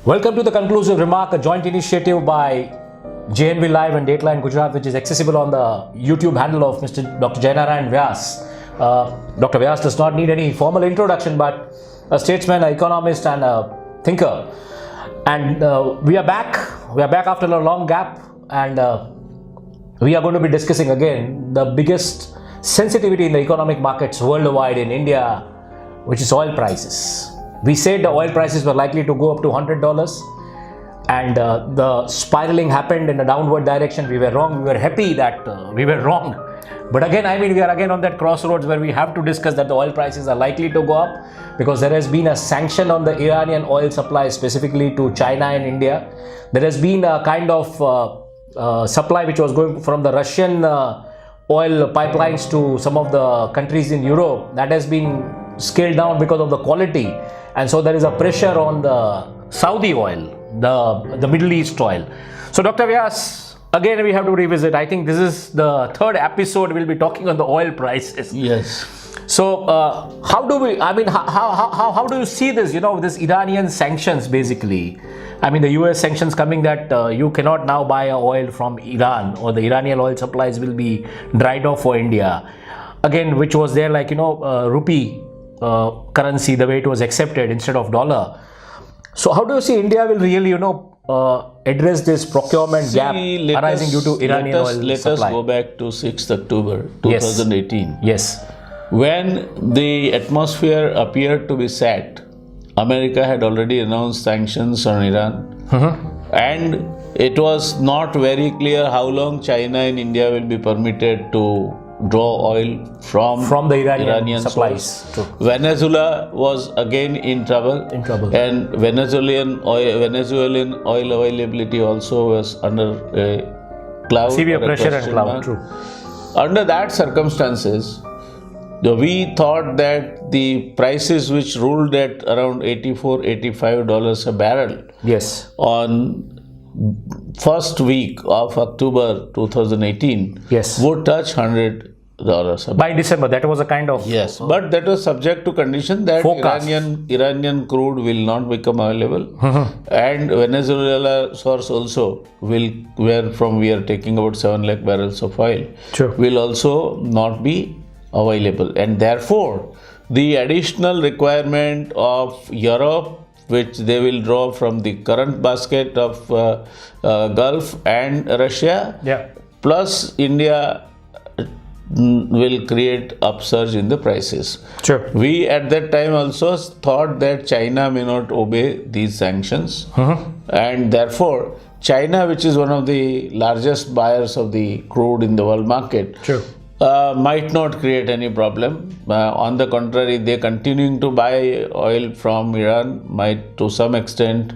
Welcome to the Conclusive Remark, a joint initiative by JNVLIVE and DATELINE Gujarat, which is accessible on the YouTube handle of Mr. Dr Jay Narayan Vyas. Dr. Vyas does not need any formal introduction, but a statesman, an economist, and a thinker. And we are back. We are back after a long gap, and we are going to be discussing again the biggest sensitivity in the economic markets worldwide in India, which is oil prices. We said the oil prices were likely to go up to $100, and the spiraling happened in a downward direction. We were wrong. We were happy that we were wrong. But again, we are again on that crossroads where we have to discuss that the oil prices are likely to go up because there has been a sanction on the Iranian oil supply, specifically to China and India. There has been a kind of supply which was going from the Russian oil pipelines to some of the countries in Europe. That has been scaled down because of the quality. And so there is a pressure on the Saudi oil, the Middle East oil. So Dr. Vyas, again we have to revisit. I think this is the third episode we'll be talking on the oil prices. Yes. So how do we, how do you see this, this Iranian sanctions basically? The US sanctions coming that you cannot now buy oil from Iran, or the Iranian oil supplies will be dried off for India. Again, which was there like, rupee currency, the way it was accepted instead of dollar. So how do you see India will really, address this procurement gap arising due to Iranian oil supply? Let us go back to 6th October 2018. Yes. When the atmosphere appeared to be set, America had already announced sanctions on Iran. And it was not very clear how long China and India will be permitted to draw oil from the Iranian supplies. Venezuela was again in trouble. And Venezuelan oil availability also was under a cloud. Severe pressure and cloud. True. Under that circumstances, we thought that the prices which ruled at around $84-85 a barrel. Yes. On first week of October 2018, yes, would touch $100 a barrel. By December, that was a kind of... Yes, but that was subject to condition that Iranian crude will not become available. And Venezuela source also where we are taking about 7 lakh barrels of oil, will also not be available. And therefore, the additional requirement of Europe, which they will draw from the current basket of Gulf and Russia, plus India, will create upsurge in the prices. We at that time also thought that China may not obey these sanctions, and therefore China, which is one of the largest buyers of the crude in the world market, might not create any problem. On the contrary, they continuing to buy oil from Iran might to some extent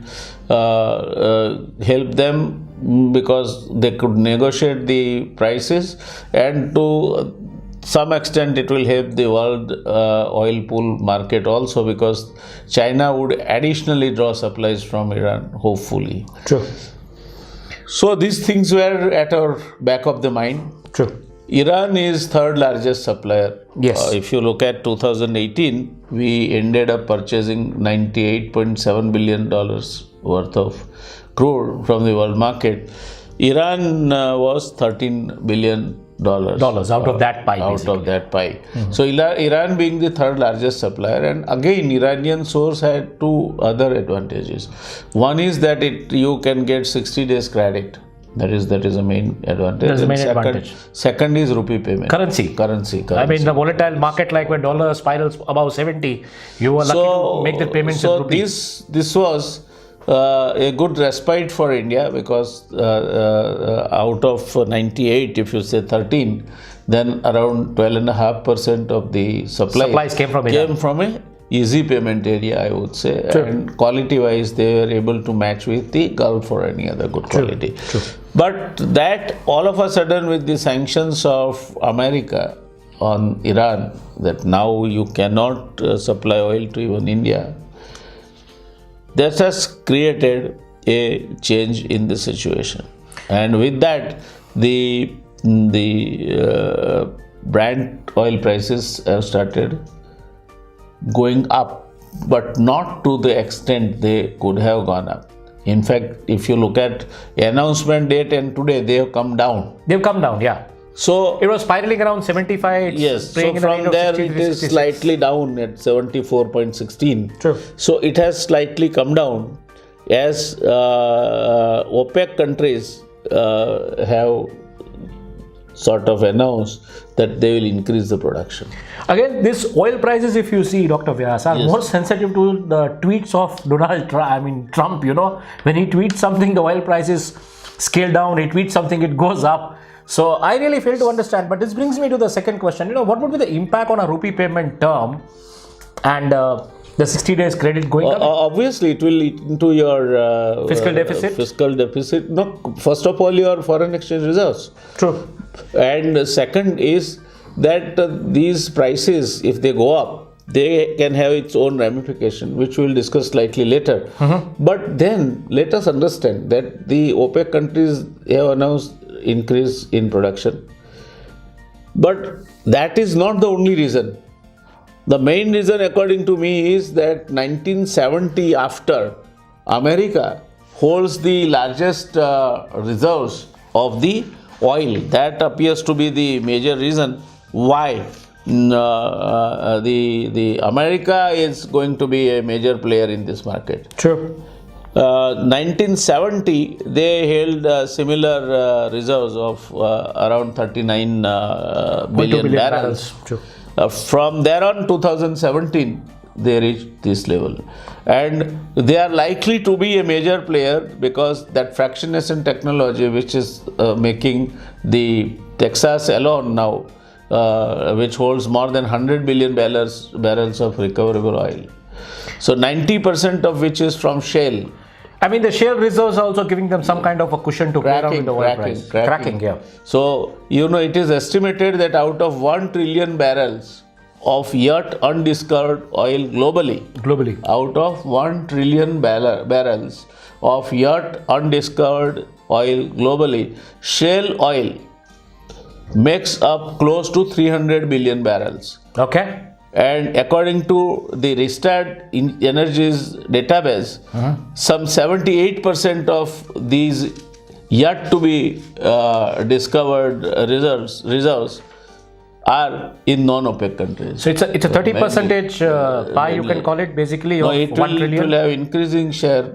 help them, because they could negotiate the prices, and to some extent it will help the world oil pool market also, because China would additionally draw supplies from Iran, hopefully. So these things were at our back of the mind. Iran is third largest supplier. Yes. If you look at 2018, we ended up purchasing $98.7 billion worth of crude from the world market. Iran was $13 billion out of that pie. So Iran being the third largest supplier, and again Iranian source had two other advantages. One is that you can get 60 days credit. That is a main advantage. Second is rupee payment. Currency. The volatile market, like when dollar spirals above 70, you are lucky to make the payments in rupee. This was a good respite for India, because out of 98, if you say 13, then around 12.5% of the supplies came from a easy payment area, I would say. And quality wise, they were able to match with the Gulf or any other good quality. But that all of a sudden, with the sanctions of America on Iran, that now you cannot supply oil to even India, that has created a change in the situation. And with that, the Brent oil prices have started going up, but not to the extent they could have gone up. In fact, if you look at announcement date and today, they have come down. They've come down, yeah. So it was spiraling around 75. Yes. So from there, it is slightly down at 74.16. True. So it has slightly come down as OPEC countries have sort of announced that they will increase the production. Again, this oil prices, if you see, Dr. Vyas, are more sensitive to the tweets of Donald Trump. Trump, when he tweets something, the oil prices scale down. He tweets something, it goes up. So I really fail to understand. But this brings me to the second question. What would be the impact on a rupee payment term and the 60 days credit going up? Obviously, it will eat into your fiscal deficit. Fiscal deficit. No, first of all, your foreign exchange reserves. True. And second is that these prices, if they go up, they can have its own ramification, which we'll discuss slightly later. But then let us understand that the OPEC countries have announced increase in production. But that is not the only reason. The main reason, according to me, is that 1970 after, America holds the largest reserves of the oil. That appears to be the major reason why the America is going to be a major player in this market. True. 1970, they held similar reserves of around 39 billion barrels. True. From there on, 2017, they reached this level. And they are likely to be a major player because that fractionation technology, which is making the Texas alone now, which holds more than 100 billion barrels of recoverable oil. So 90% of which is from shale. I mean, the shale reserves are also giving them some kind of a cushion to play around with the oil price. Cracking, yeah. So, it is estimated that out of 1 trillion barrels of yet undiscovered oil globally, out of 1 trillion barrels of yet undiscovered oil globally, shale oil makes up close to 300 billion barrels. Okay. And according to the Rystad Energy's database, some 78% of these yet to be discovered reserves are in non-OPEC countries. So it's a 30% pie, you can call it, basically, no, of it 1 trillion? It will have increasing share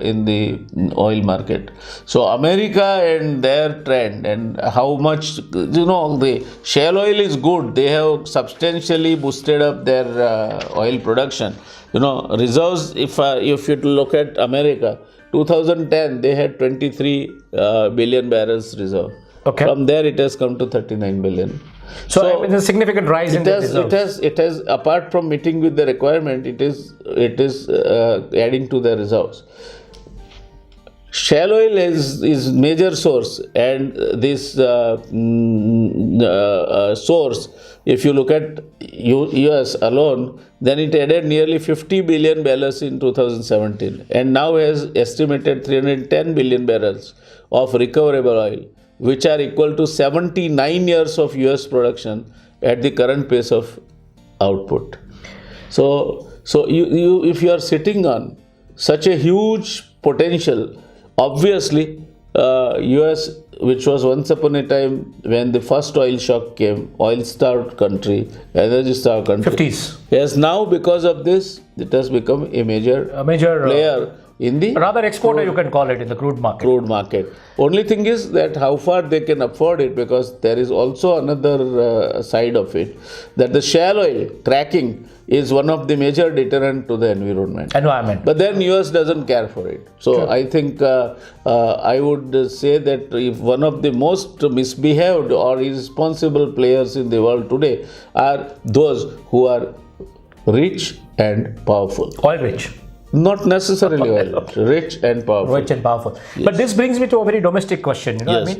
in the oil market. So America and their trend and how much, the shale oil is good. They have substantially boosted up their oil production. Reserves, if you look at America, 2010, they had 23 billion barrels reserve. Okay. From there, it has come to 39 billion. So it's a significant rise in the reserves. It has, apart from meeting with the requirement, it is adding to the reserves. Shale oil is major source, and this source, if you look at US alone, then it added nearly 50 billion barrels in 2017, and now has estimated 310 billion barrels of recoverable oil, which are equal to 79 years of US production at the current pace of output. So if you are sitting on such a huge potential, obviously US, which was once upon a time when the first oil shock came, oil-starved country, energy-starved country, 50s. Yes, now because of this, it has become a major player in the rather exporter, you can call it, in the crude market. Only thing is that how far they can afford it, because there is also another side of it, that the shale oil cracking is one of the major deterrent to the environment. But then US doesn't care for it. So sure. I think I would say that if one of the most misbehaved or irresponsible players in the world today are those who are rich and powerful. Oil rich. Not necessarily oil rich, rich and powerful. Rich and powerful. Yes. But this brings me to a very domestic question. Yes.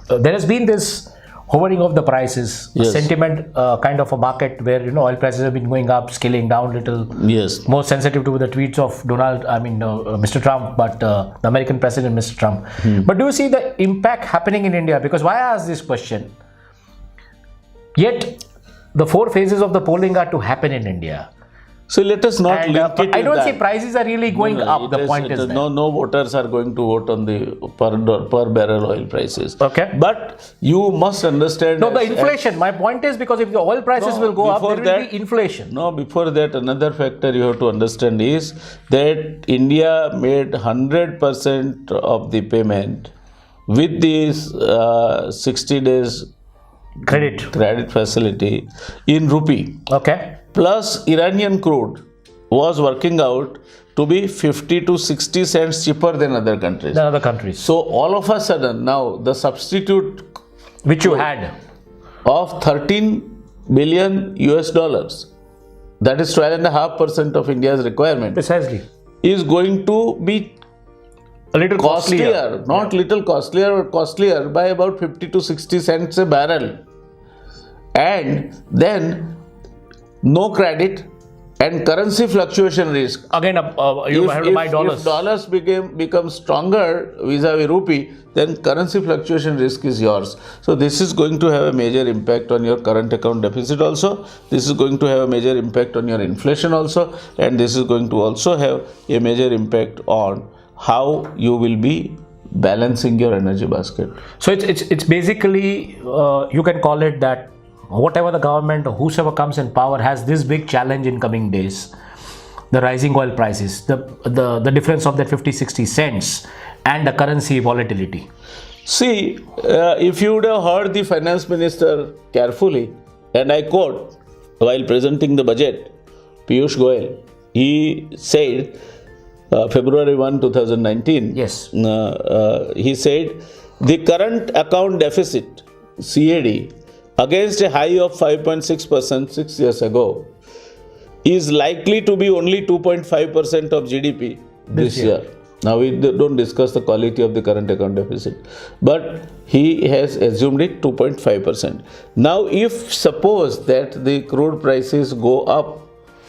There has been this hovering of the prices, yes. sentiment kind of a market where oil prices have been going up, scaling down a little. Yes. More sensitive to the tweets of Mr. Trump, but the American President, Mr. Trump. But do you see the impact happening in India? Because why I ask this question? Yet the 4 phases of the polling are to happen in India. So let us not And link it. I don't with see that. prices are really going up. The point is that. No voters are going to vote on the per barrel oil prices. Okay. But you must understand. No, the inflation. My point is because if the oil prices will go up, there will be inflation. No, before that, another factor you have to understand is that India made 100% of the payment with this 60 days credit facility in rupee. Okay. Plus Iranian crude was working out to be 50 to 60 cents cheaper than other countries. So all of a sudden now the substitute which you had of 13 billion US dollars, that is 12.5% of India's requirement, precisely, is going to be a little costlier. Not little costlier, but costlier by about 50 to 60 cents a barrel. And then no credit and currency fluctuation risk. Again, you have to buy dollars. If dollars become stronger vis-a-vis rupee, then currency fluctuation risk is yours. So this is going to have a major impact on your current account deficit also. This is going to have a major impact on your inflation also. And this is going to also have a major impact on how you will be balancing your energy basket. So it's basically, you can call it that whatever the government or whosoever comes in power has this big challenge in coming days: the rising oil prices, the difference of that 50-60 cents, and the currency volatility. See, if you would have heard the finance minister carefully, and I quote, while presenting the budget, Piyush Goyal, he said, February 1, 2019, yes, he said, the current account deficit, CAD, against a high of 5.6% 6 years ago, is likely to be only 2.5% of GDP this year. Now we don't discuss the quality of the current account deficit, but he has assumed it 2.5%. Now if suppose that the crude prices go up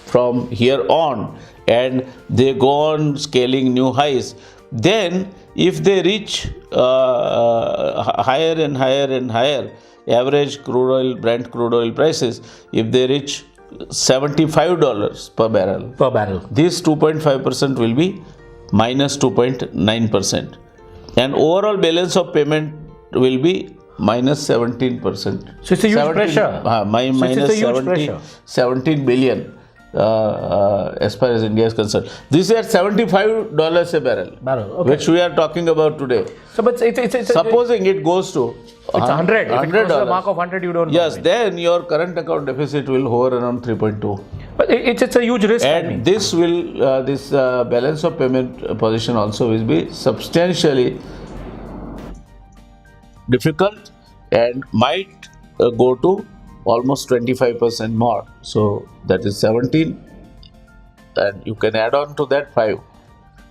from here on and they go on scaling new highs, then if they reach higher and higher and higher, average crude oil, Brent crude oil prices, if they reach $75 per barrel, this 2.5% will be minus 2.9%, and overall balance of payment will be minus 17%. So it's a huge pressure. Minus 17 billion. As far as India is concerned, this is at $75 a barrel, okay, which we are talking about today. So, but supposing it goes to it's 100. If it goes to the mark of 100, you don't. Yes, then your current account deficit will hover around 3.2. But it's a huge risk. And this will this balance of payment position also will be substantially difficult and might go to almost 25% more. So that is 17, and you can add on to that 5.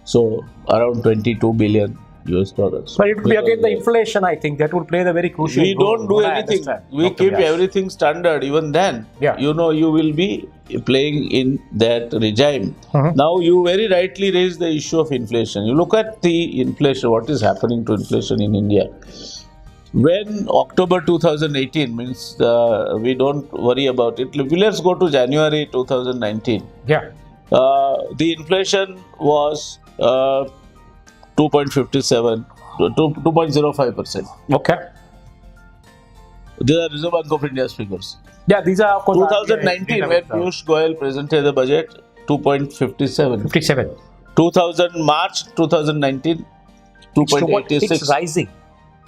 So around 22 billion US dollars. But it will be again the inflation, I think, that will play the very crucial role. We don't do anything. We keep everything standard. Even then, you know, you will be playing in that regime. Now, you very rightly raise the issue of inflation. You look at the inflation, what is happening to inflation in India. When October 2018 means we don't worry about it. Let's go to January 2019. Yeah. The inflation was 2.57 to 2.05%. Okay. These are Reserve Bank of India's figures. Yeah, these are of course 2019 when Piyush Goyal presented the budget, 2.57. 57. 2000 March 2019, 2.86. Rising.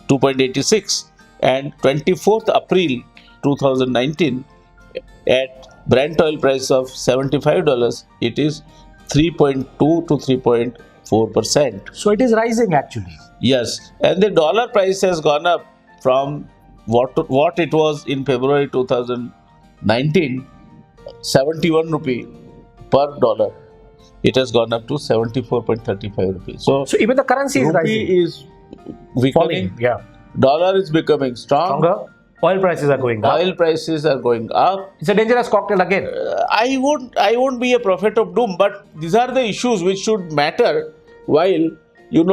2.86, and 24th April 2019 at Brent oil price of $75, it is 3.2 to 3.4%. So it is rising actually. Yes, and the dollar price has gone up from what it was in February 2019, 71 rupee per dollar. It has gone up to 74.35 rupees. So even the currency is rising. Is weakening. Yeah. Dollar is becoming stronger. Oil prices are going up. Oil prices are going up. It's a dangerous cocktail again. I won't be a prophet of doom, but these are the issues which should matter while you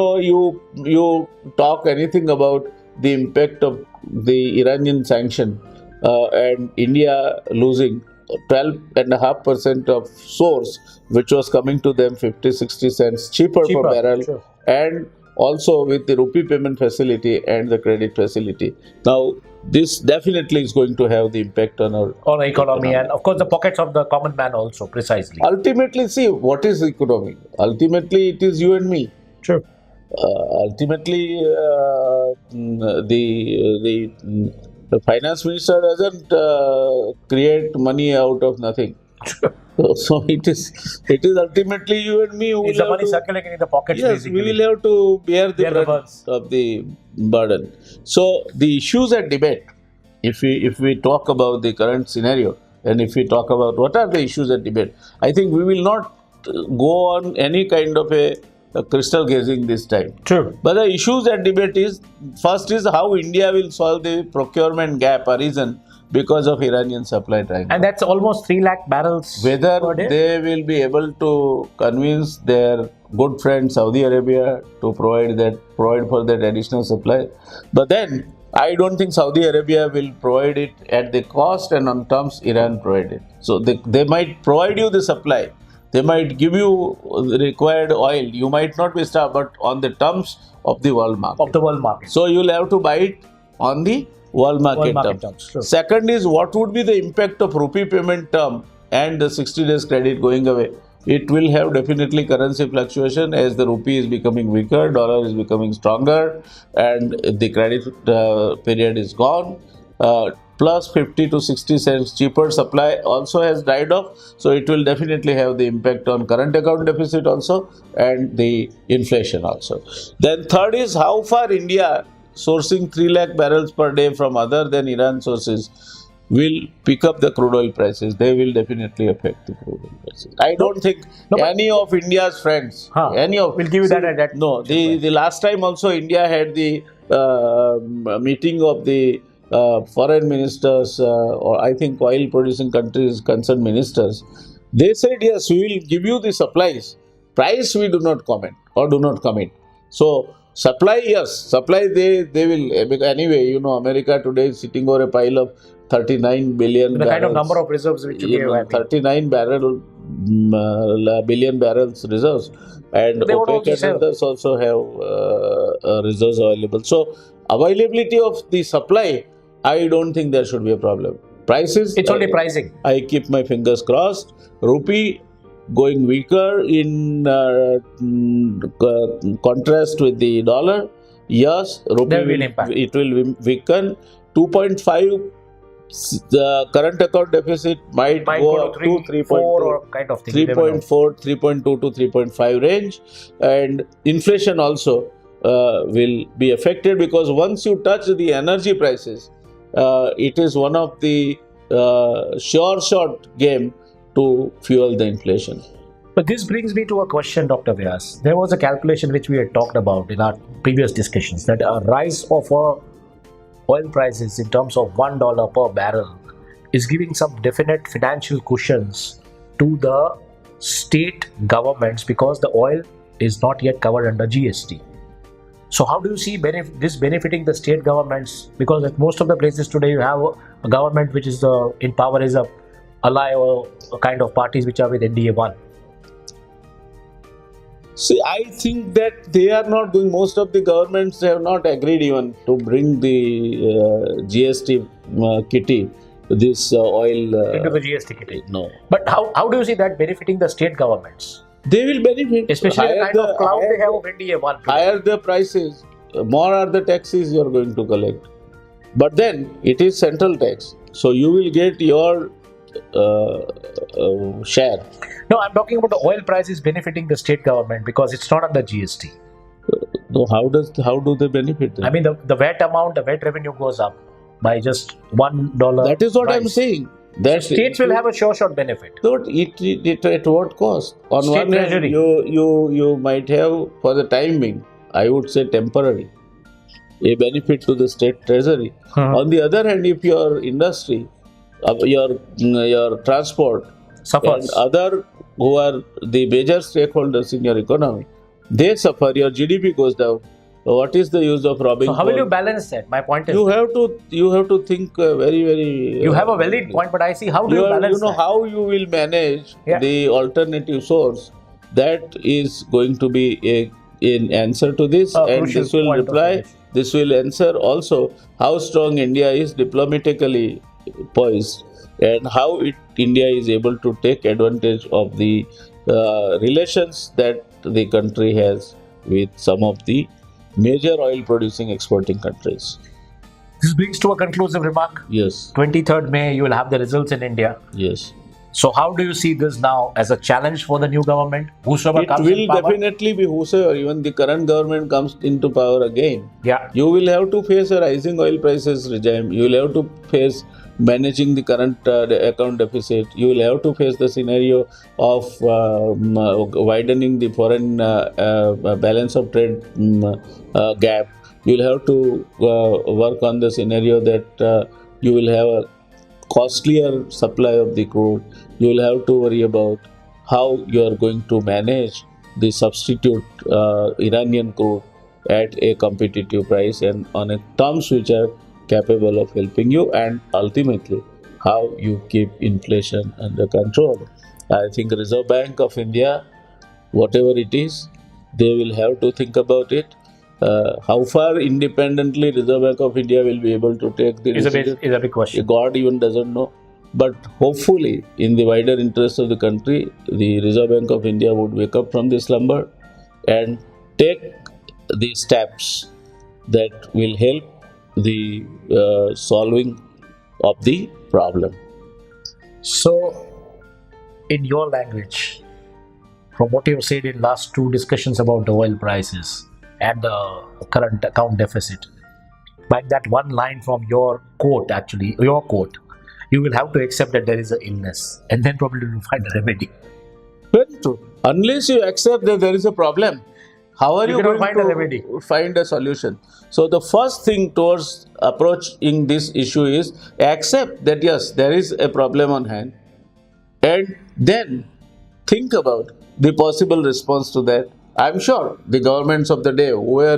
talk anything about the impact of the Iranian sanction and India losing 12.5% of source, which was coming to them 50-60 cents cheaper per barrel, sure. and also with the rupee payment facility and the credit facility. Now, this definitely is going to have the impact on our economy, and of course the pockets of the common man also, precisely. Ultimately, see, what is economy? Ultimately, it is you and me. Sure. Ultimately, the finance minister doesn't create money out of nothing. So it is ultimately you and me who Is will the money circulating in the pockets? Yes, basically. we will have to bear the brunt of the burden. So the issues at debate, if we talk about the current scenario, and if we talk about what are the issues at debate, I think we will not go on any kind of a crystal gazing this time. True. But the issues at debate is, first is how India will solve the procurement gap arisen because of Iranian supply triangle. And that's almost 3 lakh barrels. Whether they will be able to convince their good friend Saudi Arabia to provide for that additional supply. But then I don't think Saudi Arabia will provide it at the cost and on terms Iran provided. So they might provide you the supply. They might give you the required oil. You might not be starved, but on the terms of the world market. So you'll have to buy it on the world market terms. Sure. Second is, what would be the impact of rupee payment term and the 60 days credit going away? It will have definitely currency fluctuation as the rupee is becoming weaker, dollar is becoming stronger, and the credit period is gone. Plus 50 to 60 cents cheaper supply also has died off, so it will definitely have the impact on current account deficit also and the inflation also. Then third is how far India, sourcing 3 lakh barrels per day from other than Iran sources, will pick up the crude oil prices. They will definitely affect the crude oil prices. I don't think any of India's friends, will give you that. No, the last time also India had the meeting of the foreign ministers, or I think oil producing countries concerned ministers. They said, yes, we will give you the supplies. Price we do not comment or do not commit. So supply, yes, supply they will. Anyway, you know, America today is sitting over a pile of 39 billion the barrels. Kind of number of reserves which you have. 39 billion barrels reserves, and OPEC and others also have reserves available. So availability of the supply, I don't think there should be a problem. Prices, it's only pricing. I keep my fingers crossed. Rupee going weaker in contrast with the dollar. Yes, rupee it will weaken. 2.5. The current account deficit might go up to 3.4 kind of thing. 3.4, 3.2 to 3.5 range, and inflation also will be affected, because once you touch the energy prices, it is one of the sure shot game to fuel the inflation. But this brings me to a question, Dr. Vyas. There was a calculation which we had talked about in our previous discussions, that a rise of oil prices in terms of $1 per barrel is giving some definite financial cushions to the state governments, because the oil is not yet covered under GST. So how do you see this benefiting the state governments? Because at most of the places today you have a government which is in power is a ally or a kind of parties which are with NDA 1. See, I think that they are not doing, most of the governments have not agreed even to bring the GST kitty, this oil. Into the GST kitty? No. But how do you see that benefiting the state governments? They will benefit. Especially the kind of cloud they have of NDA 1. Higher the prices, more are the taxes you are going to collect. But then it is central tax. So you will get your share. No, I'm talking about the oil prices benefiting the state government because it's not under GST. So how do they benefit them? I mean, the VAT amount, the VAT revenue goes up by just $1. That is what I'm saying. That states will have a sure shot benefit. So it at what cost? On state one hand, treasury. you might have, for the time being, I would say temporary, a benefit to the state treasury. On the other hand, if your industry, your transport suffers, and other who are the major stakeholders in your economy, they suffer, your GDP goes down, what is the use of robbing? So how will you balance that? My point is, you have to think very. You have a valid point, but I see how do you balance that? How you will manage the alternative source. That is going to be an answer to this, and this will reply. This will answer also how strong India is diplomatically poised, and how India is able to take advantage of the relations that the country has with some of the major oil producing exporting countries. This brings to a conclusive remark. Yes. 23rd May, you will have the results in India. Yes. So how do you see this now as a challenge for the new government? Whosoever comes in power? It will definitely be whosoever, even the current government comes into power again. Yeah. You will have to face a rising oil prices regime. You will have to face managing the current account deficit. You will have to face the scenario of widening the foreign balance of trade gap. You will have to work on the scenario that you will have a costlier supply of the crude. You will have to worry about how you are going to manage the substitute Iranian crude at a competitive price and on a terms which are capable of helping you, and ultimately how you keep inflation under control. I think Reserve Bank of India, whatever it is, they will have to think about it. How far independently Reserve Bank of India will be able to take the decision is a big question. God even doesn't know. But hopefully, in the wider interest of the country, the Reserve Bank of India would wake up from this slumber and take the steps that will help the solving of the problem. So, in your language, from what you have said in last two discussions about the oil prices and the current account deficit, by that one line from your quote, you will have to accept that there is an illness, and then probably you will find a remedy. Very true. Unless you accept that there is a problem, how are you going to find a solution? So the first thing towards approaching this issue is accept that yes, there is a problem on hand, and then think about the possible response to that. I'm sure the governments of the day, wherever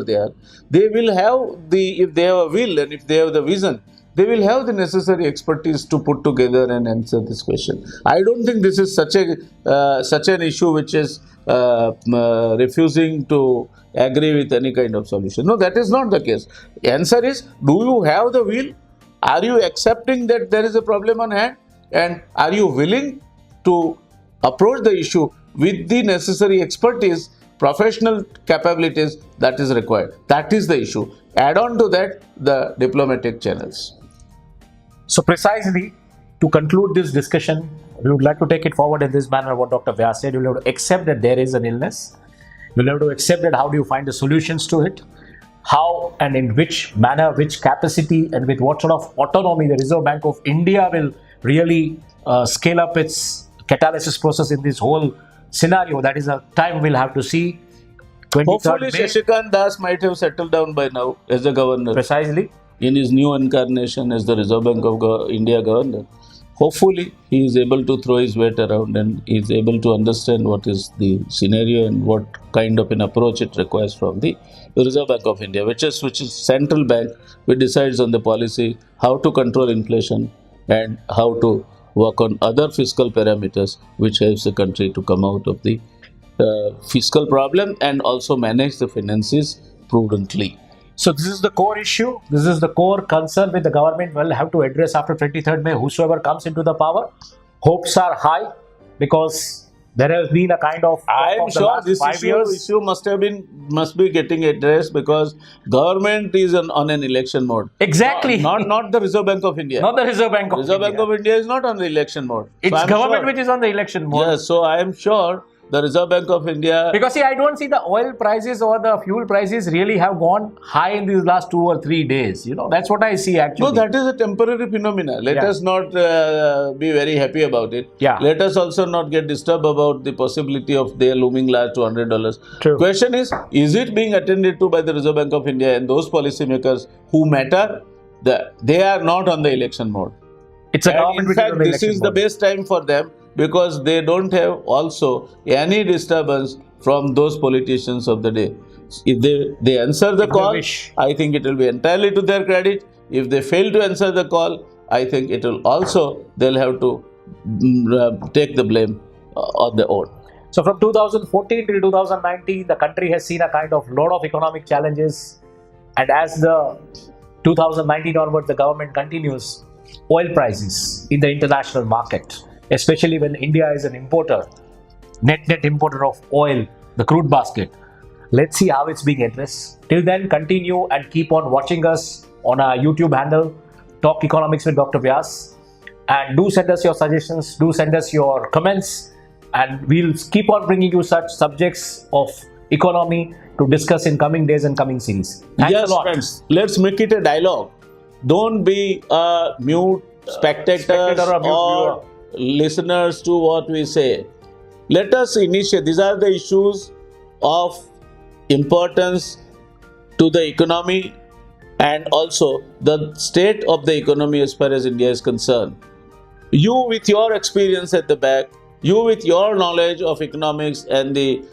they are, they will have if they have a will and if they have the vision, they will have the necessary expertise to put together and answer this question. I don't think this is such an issue which is refusing to agree with any kind of solution. No, that is not the case. The answer is, do you have the will? Are you accepting that there is a problem on hand? And are you willing to approach the issue with the necessary expertise, professional capabilities that is required? That is the issue. Add on to that the diplomatic channels. So precisely, to conclude this discussion, we would like to take it forward in this manner what Dr. Vyas said. You will have to accept that there is an illness. You will have to accept that how do you find the solutions to it? How and in which manner, which capacity and with what sort of autonomy the Reserve Bank of India will really scale up its catalysis process in this whole scenario. That is a time we'll have to see. Hopefully Shashikant Das might have settled down by now as the governor. Precisely. In his new incarnation as the Reserve Bank of India governor. Hopefully he is able to throw his weight around and he is able to understand what is the scenario and what kind of an approach it requires from the Reserve Bank of India, which is central bank which decides on the policy, how to control inflation and how to work on other fiscal parameters which helps the country to come out of the fiscal problem and also manage the finances prudently. So this is the core issue. This is the core concern which the government will have to address after 23rd May, whosoever comes into the power. Hopes are high because there has been a kind of... I am sure this issue must be getting addressed because government is on an election mode. Exactly. Not the Reserve Bank of India. Not the Reserve Bank of India. Reserve Bank of India is not on the election mode. It's government which is on the election mode. Yes, so I am sure the Reserve Bank of India... Because see, I don't see the oil prices or the fuel prices really have gone high in these last 2 or 3 days. You know, that's what I see actually. No, that is a temporary phenomena. Let us not be very happy about it. Yeah. Let us also not get disturbed about the possibility of their looming large $200. True. Question is it being attended to by the Reserve Bank of India and those policymakers who matter? They are not on the election mode. It's a government in fact, this is the best time for them because they don't have also any disturbance from those politicians of the day. If they answer the call, I think it will be entirely to their credit. If they fail to answer the call, I think it will also, they'll have to take the blame on their own. So from 2014 till 2019, the country has seen a kind of lot of economic challenges. And as the 2019 onwards, the government continues oil prices in the international market, especially when India is an importer, net importer of oil, the crude basket. Let's see how it's being addressed. Till then, continue and keep on watching us on our YouTube handle, Talk Economics with Dr. Vyas. And do send us your suggestions, do send us your comments, and we'll keep on bringing you such subjects of economy to discuss in coming days and coming series. Thanks a lot. Friends, let's make it a dialogue. Don't be a mute spectator or listeners to what we say. Let us initiate. These are the issues of importance to the economy and also the state of the economy as far as India is concerned. You with your experience at the back, you with your knowledge of economics and the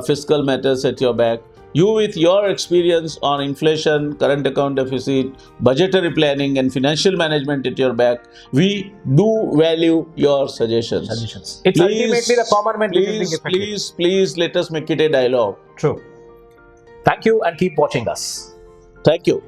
fiscal matters at your back, you with your experience on inflation, current account deficit, budgetary planning and financial management at your back, we do value your suggestions. It's ultimately the common man. Please let us make it a dialogue. True. Thank you and keep watching us. Thank you.